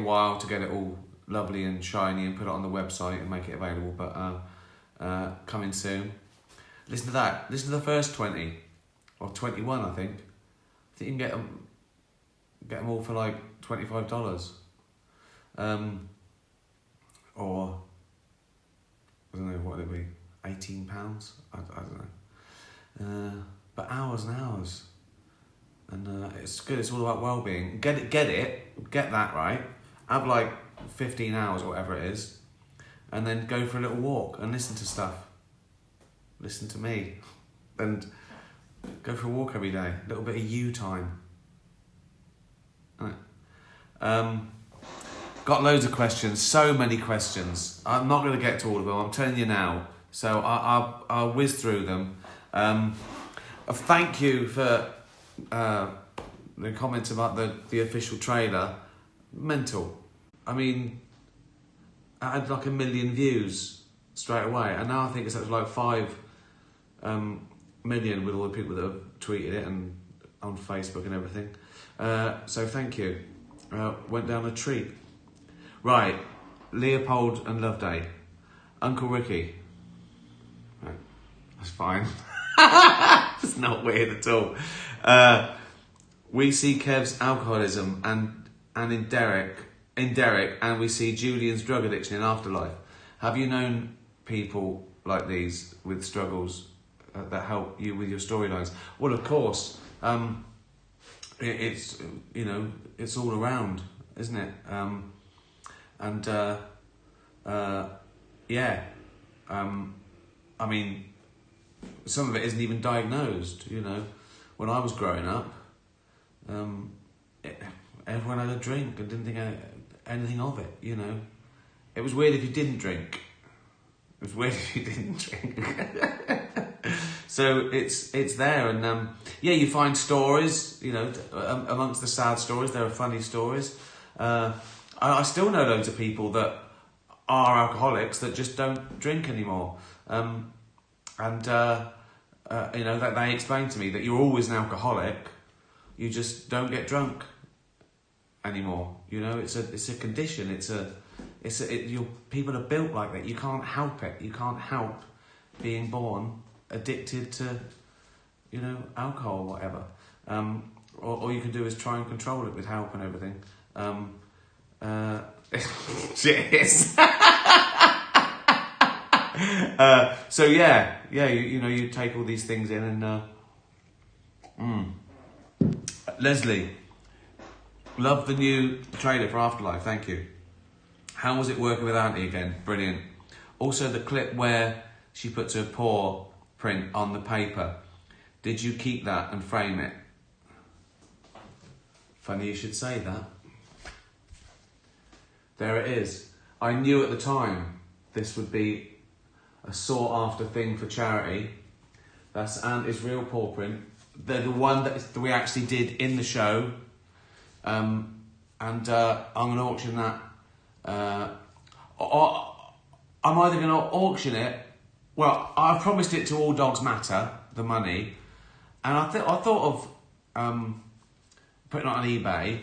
a while to get it all lovely and shiny and put it on the website and make it available, but coming soon. Listen to that. Listen to the first 20 or 21, I think. I think you can get them all for like $25. Or I don't know what it'd be, £18. I don't know. But hours and hours, and it's good. It's all about well-being. Get that right. Have like 15 hours or whatever it is, and then go for a little walk and listen to stuff. Listen to me, and go for a walk every day. A little bit of you time. Got loads of questions, so many questions. I'm not going to get to all of them, I'm telling you now. So I'll whiz through them. Thank you for the comments about the official trailer. Mental. I mean, I had like 1 million views straight away, and now I think it's up to like 5 million with all the people that have tweeted it and on Facebook and everything. So thank you. Went down a treat. Right, Leopold and Loveday. Uncle Ricky. Right. That's fine. It's not weird at all. We see Kev's alcoholism and in Derek, and we see Julian's drug addiction in Afterlife. Have you known people like these with struggles that help you with your storylines? Well, of course. It's it's all around, isn't it? I mean, some of it isn't even diagnosed. When I was growing up, everyone had a drink and didn't think anything of it. It was weird if you didn't drink. So it's there, and you find stories. Amongst the sad stories, there are funny stories. I still know loads of people that are alcoholics that just don't drink anymore. That they explain to me that you're always an alcoholic, you just don't get drunk anymore. It's a condition. People are built like that. You can't help it. You can't help being born addicted to, alcohol or whatever. All you can do is try and control it with help and everything. Cheers. So you take all these things in and Leslie, love the new trailer for Afterlife. Thank you. How was it working with Auntie again? Brilliant. Also the clip where she puts her paw print on the paper. Did you keep that and frame it? Funny you should say that. There it is. I knew at the time this would be a sought-after thing for charity. That's Auntie's real paw print. They're the one that we actually did in the show. I'm going to auction that. I'm either going to auction it. Well, I promised it to All Dogs Matter, the money, and I thought of putting it on eBay.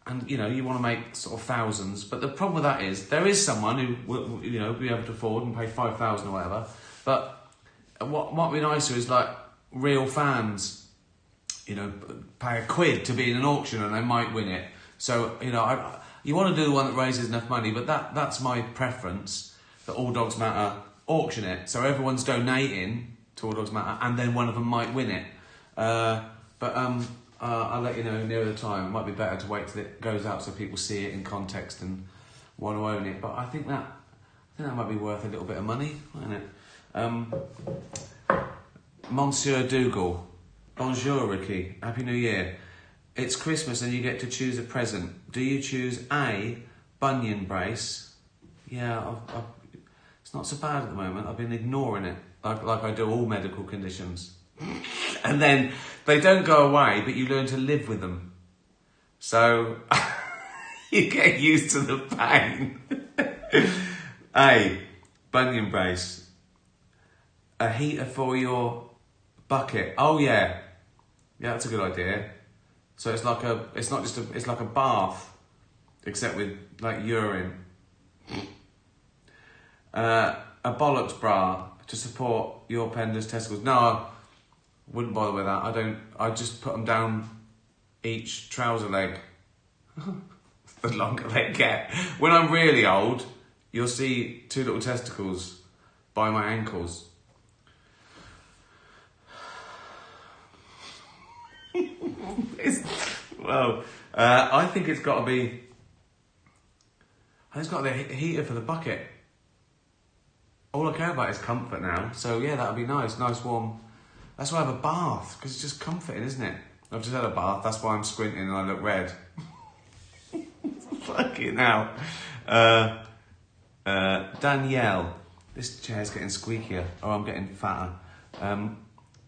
And you want to make sort of thousands, but the problem with that is there is someone who will, be able to afford and pay 5,000 or whatever. But what might be nicer is like real fans, pay £1 to be in an auction and they might win it. So you want to do the one that raises enough money, but that's my preference. That All Dogs Matter auction it, so everyone's donating to All Dogs Matter, and then one of them might win it. I'll let you know nearer the time. It might be better to wait till it goes out so people see it in context and want to own it. But I think that might be worth a little bit of money, mightn't it? Monsieur Dougal. Bonjour, Ricky. Happy New Year. It's Christmas and you get to choose a present. Do you choose A, Bunion Brace? Yeah, it's not so bad at the moment. I've been ignoring it, like I do all medical conditions. And then they don't go away, but you learn to live with them. So you get used to the pain. A, Bunion Brace. A heater for your bucket. Oh yeah. Yeah, that's a good idea. So it's like a bath. except with like urine. A bollocks bra to support your penders testicles. No, I wouldn't bother with that. I just put them down each trouser leg. The longer they get. When I'm really old, you'll see 2 little testicles by my ankles. I think it's got to be. It's got the heater for the bucket. All I care about is comfort now. So yeah, that'll be nice warm. That's why I have a bath, because it's just comforting, isn't it? I've just had a bath. That's why I'm squinting and I look red. Fucking hell. Danielle, this chair's getting squeakier. Oh, I'm getting fatter.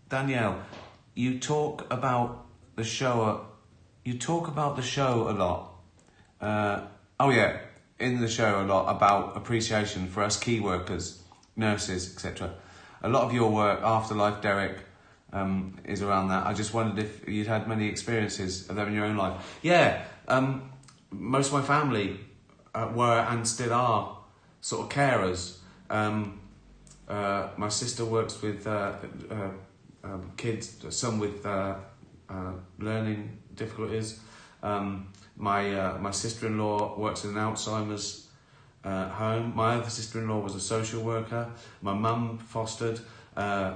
Danielle, you talk about the show. You talk about the show a lot. In the show a lot about appreciation for us key workers, nurses, etc. A lot of your work, Afterlife, Derek, is around that. I just wondered if you'd had many experiences of them in your own life. Yeah, most of my family were and still are sort of carers. My sister works with kids, some with learning difficulties. My sister-in-law works in an Alzheimer's home. My other sister-in-law was a social worker. My mum fostered. I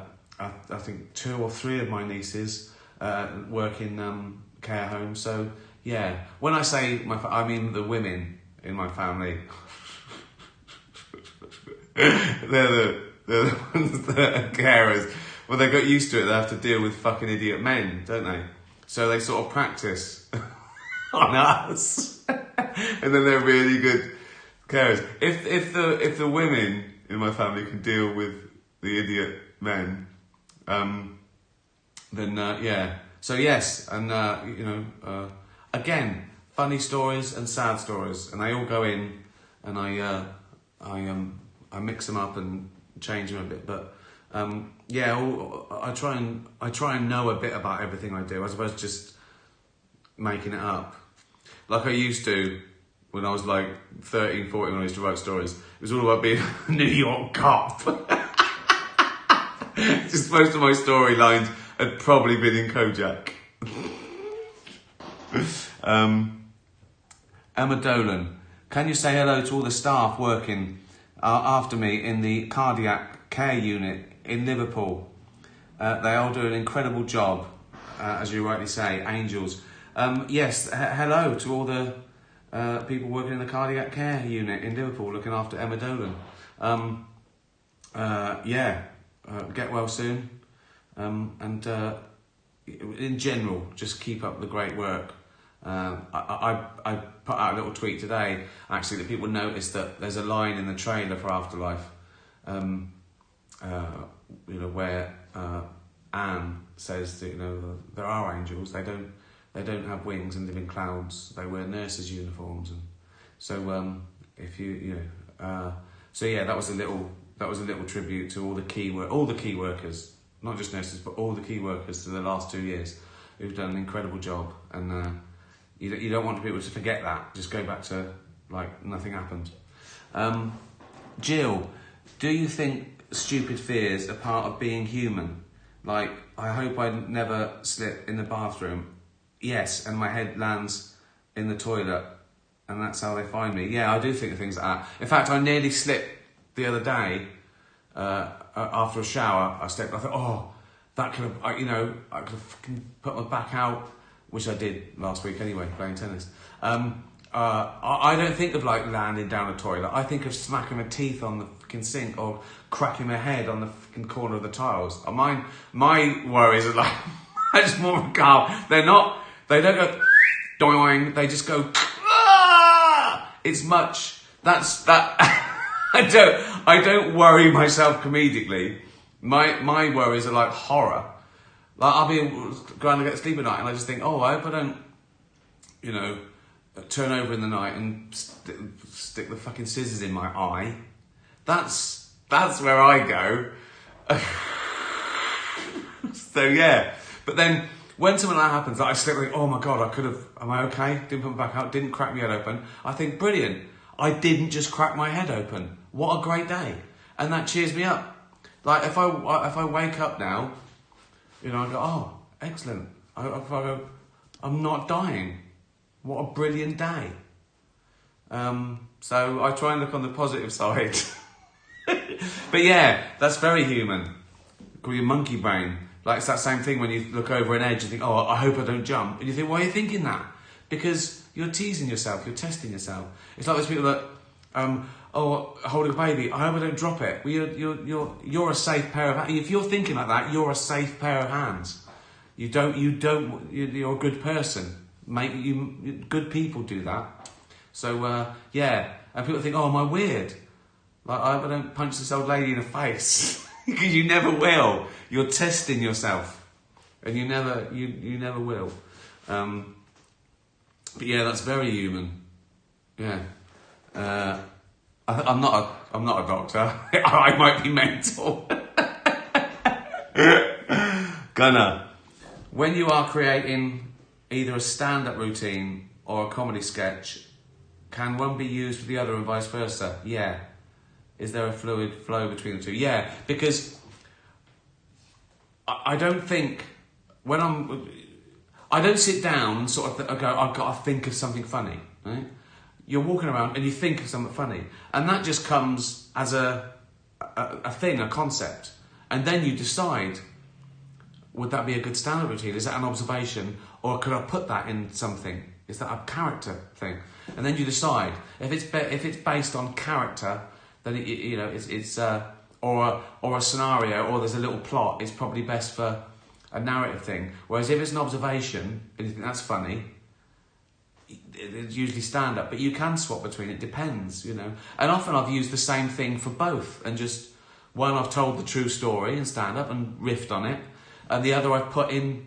think 2 or 3 of my nieces work in care homes. So yeah, when I say I mean the women in my family. they're the ones that are carers. Well, they got used to it. They have to deal with fucking idiot men, don't they? So they sort of practice on us, and then they're really good carers. If the women in my family can deal with the idiot men, then yeah. So yes, and again, funny stories and sad stories, and they all go in, and I mix them up and change them a bit, but I try and know a bit about everything I do, as opposed to just making it up. Like I used to when I was like 13, 14, when I used to write stories. It was all about being a New York cop. Just most of my storylines had probably been in Kojak. Emma Dolan, can you say hello to all the staff working after me in the cardiac care unit in Liverpool? They all do an incredible job, as you rightly say, angels. Yes, hello to all the people working in the cardiac care unit in Liverpool looking after Emma Dolan. Get well soon. And in general, just keep up the great work. I put out a little tweet today, actually, that people noticed that there's a line in the trailer for Afterlife, where Anne says that there are angels. They don't have wings and live in clouds. They wear nurses' uniforms, and so that was a little tribute to all the key workers, not just nurses, but all the key workers to the last 2 years who've done an incredible job. And you don't want people to forget that. Just go back to like nothing happened. Jill, do you think stupid fears are part of being human? Like, I hope I never slip in the bathroom. Yes, and my head lands in the toilet, and that's how they find me. Yeah, I do think of things like that. In fact, I nearly slipped the other day. After a shower, I stepped. I thought, oh, that could have, I could have fucking put my back out, which I did last week anyway, playing tennis. I don't think of like landing down a toilet. I think of smacking my teeth on the fucking sink or cracking my head on the fucking corner of the tiles. My worries are like much more calm. They don't go doing. They just go. Ah! It's much. That's that. I don't worry myself comedically. My worries are like horror. Like I'll be going to get to sleep at night, and I just think, oh, I hope I don't, turn over in the night and stick the fucking scissors in my eye. That's where I go. So yeah, but then when something like that happens, like I slip, like, oh my God, I could have, am I okay? Didn't put my back out, didn't crack my head open. I think, brilliant. I didn't just crack my head open. What a great day. And that cheers me up. Like, if I wake up now, you know, I go, oh, excellent. If I go, I'm not dying. What a brilliant day. So I try and look on the positive side. But yeah, that's very human. Call your monkey brain. Like, it's that same thing when you look over an edge and think, oh, I hope I don't jump. And you think, why are you thinking that? Because you're teasing yourself, you're testing yourself. It's like those people that, oh, holding a baby, I hope I don't drop it. Well, you're a safe pair of hands. If you're thinking like that, you're a safe pair of hands. You're a good person. Good people do that. So, yeah. And people think, oh, am I weird? Like, I hope I don't punch this old lady in the face. Because you never will. You're testing yourself. And you never will. But yeah, that's very human. Yeah. I'm not a doctor. I might be mental. Gunner. When you are creating either a stand-up routine or a comedy sketch, can one be used with the other and vice versa? Yeah. Is there a fluid flow between the two? Yeah, because I don't think I don't sit down and sort of go, I've got to think of something funny, right? You're walking around and you think of something funny, and that just comes as a thing, a concept, and then you decide, would that be a good stand-up routine? Is that an observation, or could I put that in something? Is that a character thing? And then you decide if it's based on character, then it's or a scenario, or there's a little plot. It's probably best for a narrative thing. Whereas if it's an observation and you think that's funny, it's usually stand up. But you can swap between. It depends, you know. And often I've used the same thing for both, and just one I've told the true story in stand up and riffed on it, and the other I've put in,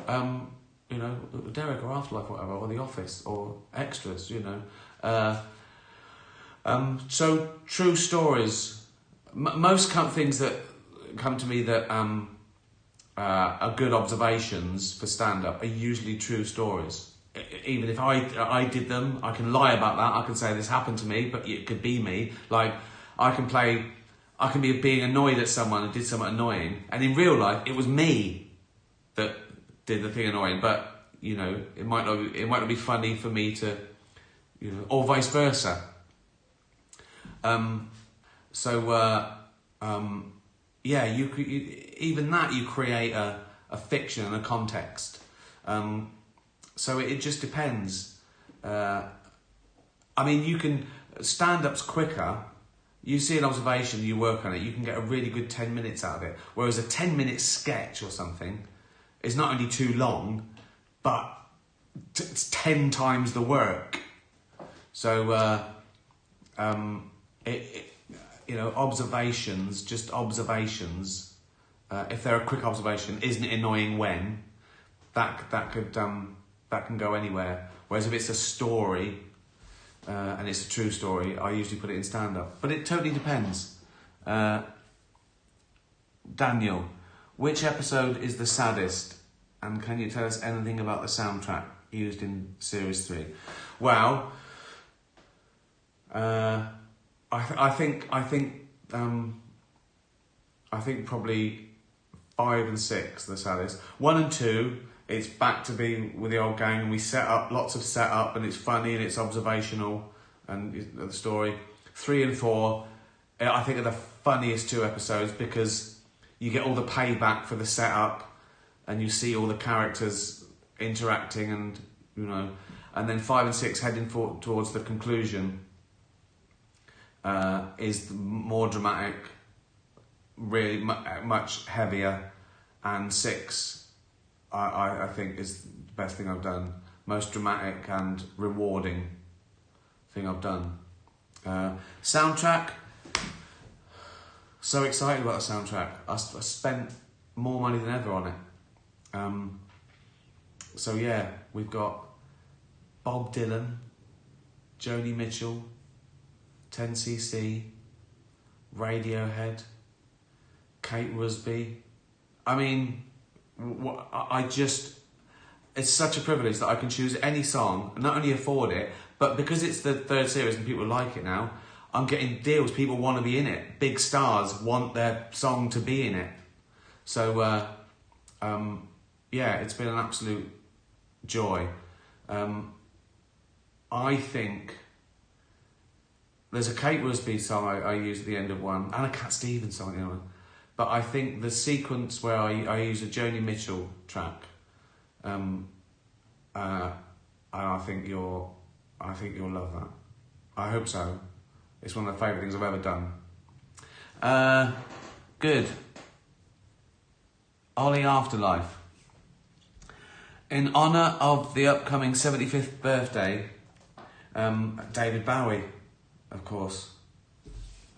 Derek or Afterlife, or whatever, or The Office, or extras, you know. So true stories. Most things that come to me that are good observations for stand-up are usually true stories. Even if I did them, I can lie about that. I can say this happened to me, but it could be me. Like, I can be being annoyed at someone and did something annoying, and in real life it was me that did the thing annoying. But you know, it might not be funny for me to, you know, or vice versa. Yeah, you create a fiction and a context. So it just depends. I mean, stand-up's quicker. You see an observation, you work on it, you can get a really good 10 minutes out of it. Whereas a 10-minute sketch or something is not only too long, but it's 10 times the work. So, observations, if they're a quick observation, isn't it annoying when? That can go anywhere. Whereas if it's a story, and it's a true story, I usually put it in stand-up. But it totally depends. Daniel, which episode is the saddest? And can you tell us anything about the soundtrack used in Series 3? Well, I think probably 5 and 6 the saddest. 1 and 2, it's back to be with the old gang, and we set up lots of setup, and it's funny and it's observational, and the story. 3 and 4, I think are the funniest 2 episodes because you get all the payback for the setup, and you see all the characters interacting, and you know. And then 5 and 6 heading towards the conclusion. Is more dramatic, really much heavier, and 6 I think is the best thing I've done, most dramatic and rewarding thing I've done. Soundtrack, so excited about the soundtrack. I spent more money than ever on it. So yeah, we've got Bob Dylan, Joni Mitchell, 10cc, Radiohead, Kate Rusby. I mean, it's such a privilege that I can choose any song and not only afford it, but because it's the third series and people like it now, I'm getting deals. People want to be in it. Big stars want their song to be in it. So, yeah, it's been an absolute joy. I think there's a Kate Rusby song I use at the end of one, and a Cat Stevens song, you know. But I think the sequence where I use a Joni Mitchell track, I think you'll love that. I hope so. It's one of the favourite things I've ever done. Good. Ollie Afterlife. In honour of the upcoming 75th birthday, David Bowie, of course.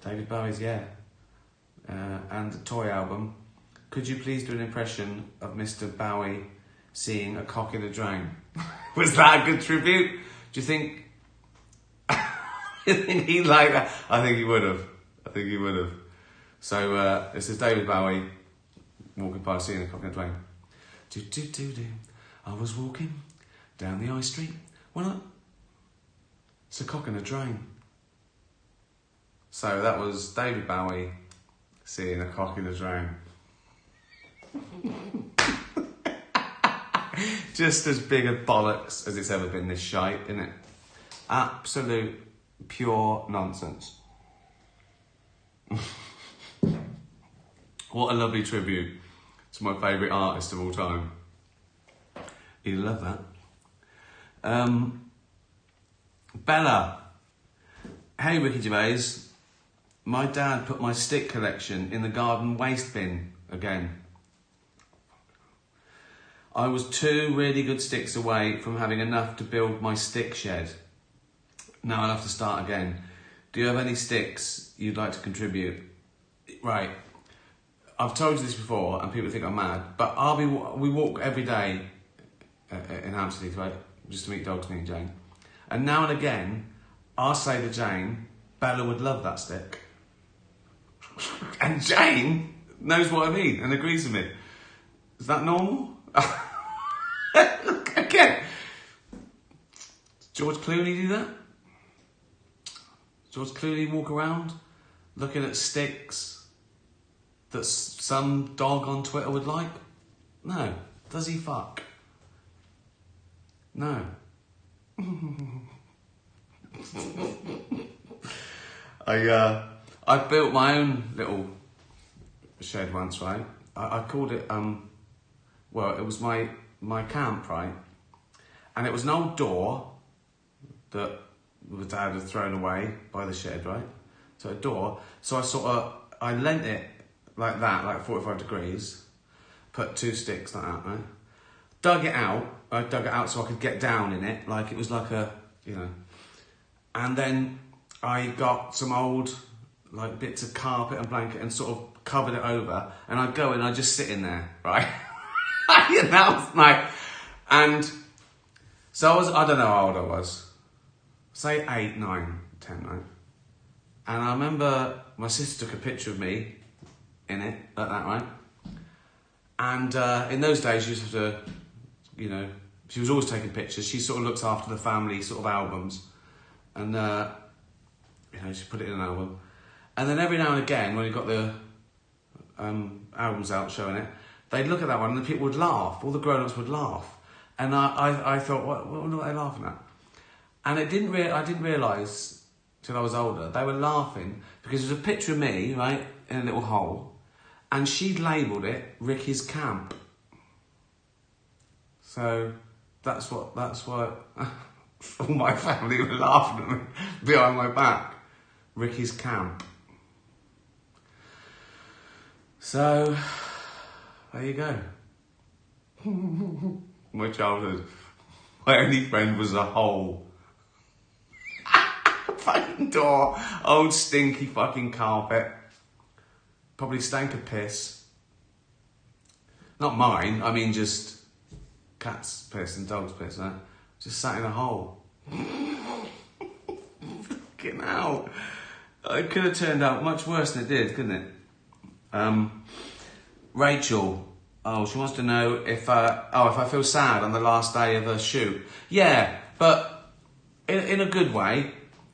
David Bowie's, yeah. And the Toy album. Could you please do an impression of Mr. Bowie seeing a cock in a drain? Was that a good tribute? Do you think... you think he'd like that? I think he would have. So, this is David Bowie walking by seeing a cock in a drain. Do. I was walking down the high street when it's a cock in a drain. So that was David Bowie seeing a cock in a drain. Just as big a bollocks as it's ever been, this shite, isn't it? Absolute pure nonsense. What a lovely tribute to my favourite artist of all time. You love that. Bella. Hey Ricky Gervais. My dad put my stick collection in the garden waste bin again. I was 2 really good sticks away from having enough to build my stick shed. Now I'll have to start again. Do you have any sticks you'd like to contribute? Right. I've told you this before and people think I'm mad, but we walk every day in Hampstead, right? Just to meet dogs, me and Jane. And now and again, I'll say to Jane, Bella would love that stick. And Jane knows what I mean and agrees with me. Is that normal? Again. George Clooney do that? George Clooney walk around looking at sticks that some dog on Twitter would like? No. Does he fuck? No. I built my own little shed once, right? I called it, well, it was my camp, right? And it was an old door that my dad had thrown away by the shed, right? So a door. So I leant it like that, like 45 degrees, put 2 sticks like that, right? Dug it out. I dug it out so I could get down in it, like it was like a, you know. And then I got some old, like bits of carpet and blanket and sort of covered it over. And I'd go and I'd just sit in there, right? You know, like, and so I don't know how old I was. Say 8, 9, 10, right? And I remember my sister took a picture of me in it, like that, right? And in those days, you used to, you know, she was always taking pictures. She sort of looks after the family sort of albums. And, you know, she put it in an album. And then every now and again, when you got the albums out showing it, they'd look at that one and the people would laugh. All the grown-ups would laugh. And I thought, what are they laughing at? And I didn't realise till I was older, they were laughing because there's a picture of me, right, in a little hole, and she'd labelled it Ricky's Camp. So that's why all my family were laughing at me behind my back. Ricky's Camp. So there you go. My childhood. My only friend was a hole. Fucking door. Old stinky fucking carpet. Probably stank of piss. Not mine, I mean just cat's piss and dog's piss, right? Just sat in a hole. Fucking hell. It could have turned out much worse than it did, couldn't it? Rachel. Oh, she wants to know if I feel sad on the last day of a shoot. Yeah, but in a good way.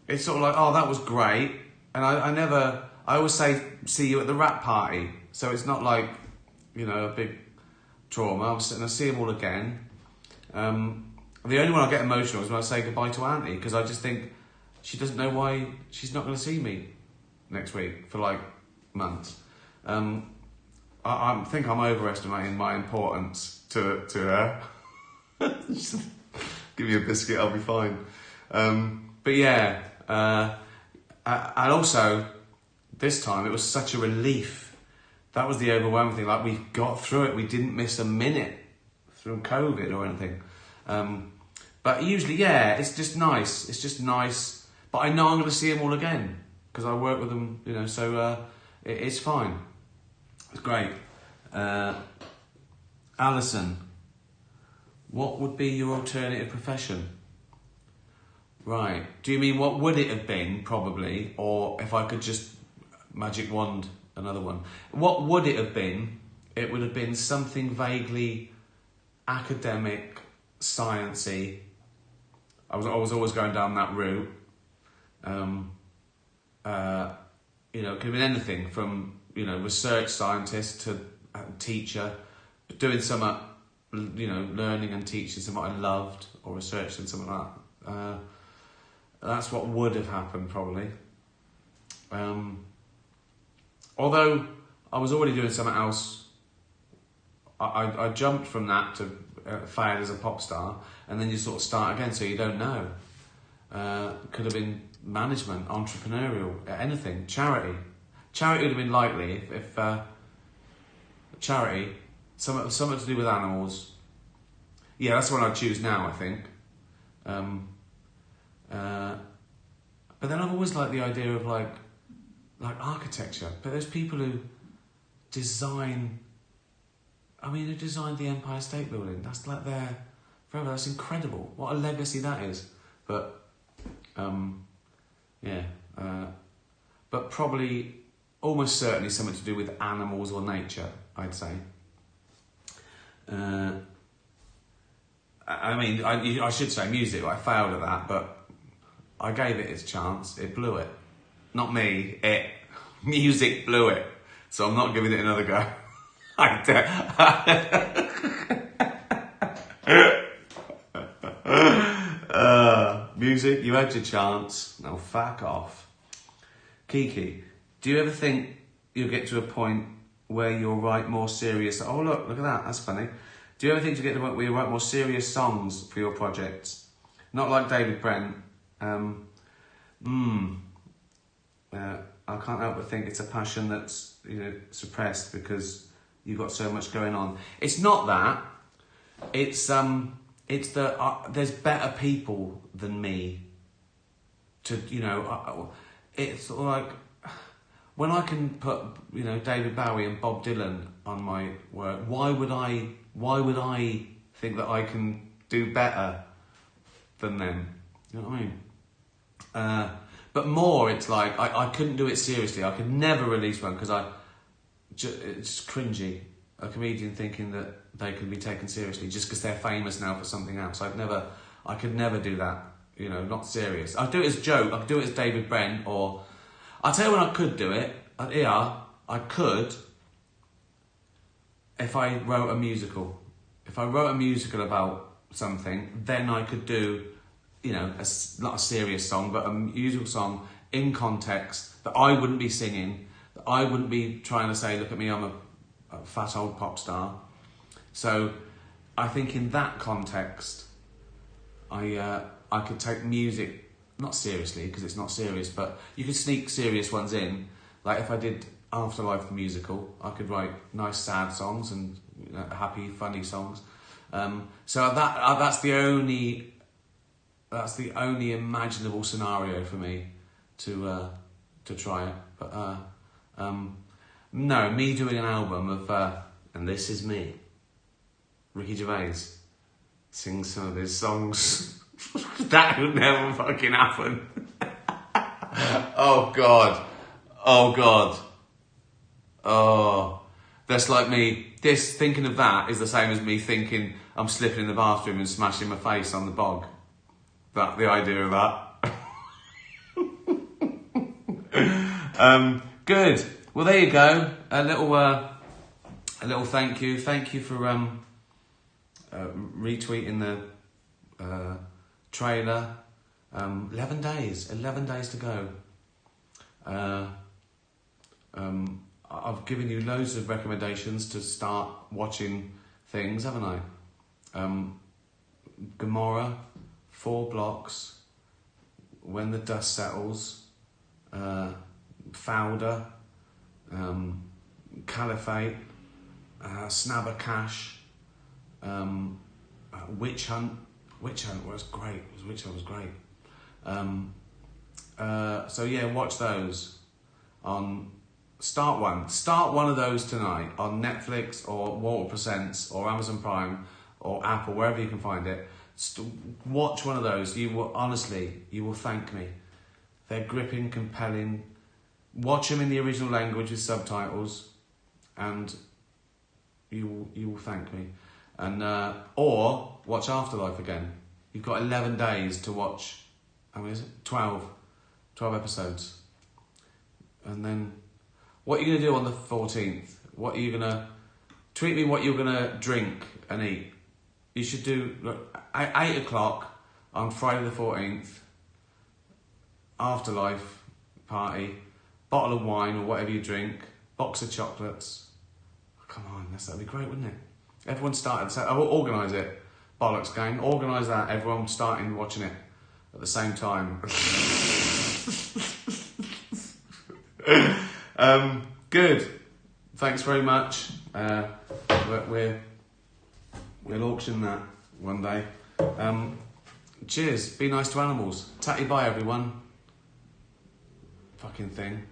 It's sort of like, oh, that was great. And I always say, see you at the rap party. So it's not like, you know, a big trauma. I see them all again. The only one I get emotional is when I say goodbye to Auntie, because I just think she doesn't know why she's not going to see me next week for like months. I think I'm overestimating my importance to her. Just give me a biscuit, I'll be fine. But yeah, and also this time it was such a relief. That was the overwhelming thing. Like, we got through it. We didn't miss a minute through COVID or anything. But usually, yeah, it's just nice. It's just nice. But I know I'm going to see them all again because I work with them, you know. So it's fine. It's great. Alison, what would be your alternative profession? Right. Do you mean what would it have been, probably, or if I could just magic wand another one? What would it have been? It would have been something vaguely academic, sciencey. I was always going down that route. You know, it could have been anything from, you know, research scientist to teacher, doing something, you know, learning and teaching something I loved, or researching something like that. That's what would have happened, probably. Although I was already doing something else. I jumped from that to failed as a pop star, and then you sort of start again, so you don't know. Could have been management, entrepreneurial, anything, charity. Charity would have been likely if charity, something to do with animals. Yeah, that's the one I'd choose now, I think. But then I've always liked the idea of like architecture. But there's people who design. I mean, who designed the Empire State Building? That's like their forever. That's incredible. What a legacy that is. But yeah. But probably, almost certainly, something to do with animals or nature, I'd say. I mean, I should say music. I failed at that, but I gave it its chance. It blew it. Not me. Music blew it. So I'm not giving it another go. Music, you had your chance. Now fuck off. Kiki, do you ever think you'll get to a point where you'll write more serious... Oh, look at that. That's funny. Do you ever think you'll get to a point where you write more serious songs for your projects? Not like David Brent. I can't help but think it's a passion that's, you know, suppressed because you've got so much going on. It's not that. It's that there's better people than me to, you know, it's sort of like when I can put, you know, David Bowie and Bob Dylan on my work, why would I think that I can do better than them? You know what I mean? But more, it's like, I couldn't do it seriously. I could never release one because it's cringy. A comedian thinking that they can be taken seriously just because they're famous now for something else. I could never do that. You know, not serious. I'd do it as a joke. I could do it as David Brent, or I'll tell you when I could do it. I could if I wrote a musical. If I wrote a musical about something, then I could do, you know, not a serious song, but a musical song in context that I wouldn't be singing, that I wouldn't be trying to say, look at me, I'm a fat old pop star. So I think in that context, I could take music, not seriously, because it's not serious, but you could sneak serious ones in. Like if I did Afterlife the musical, I could write nice sad songs and, you know, happy, funny songs. So that's the only imaginable scenario for me to try it. But no, me doing an album of and this is me. Ricky Gervais sings some of his songs. That would never fucking happen. Oh God. Oh God. Oh. That's like me. This thinking of that is the same as me thinking I'm slipping in the bathroom and smashing my face on the bog. That the idea of that. Good. Well, there you go. A little thank you. Thank you for retweeting the trailer. 11 days to go. I've given you loads of recommendations to start watching things, haven't I? Gomorrah, 4 Blocks, When the Dust Settles, Fowler, Caliphate, Snabber Cash, Witch Hunt. Witch Hunt was great. So yeah, watch those on. Start one of those tonight on Netflix or Walter Presents or Amazon Prime or Apple, wherever you can find it. Watch one of those. You will thank me. They're gripping, compelling. Watch them in the original language with subtitles, and you will thank me. And or watch Afterlife again. You've got 11 days to watch. How many is it? 12 episodes, and then. What are you going to do on the 14th? What are you going to... Tweet me what you're going to drink and eat. You should do... Look, 8 o'clock on Friday the 14th. Afterlife party. Bottle of wine or whatever you drink. Box of chocolates. Oh, come on, that'd be great, wouldn't it? Everyone started... I will organise it. Bollocks gang. Organise that. Everyone starting watching it at the same time. Good. Thanks very much. We'll auction that one day. Cheers. Be nice to animals. Tatty bye, everyone. Fucking thing.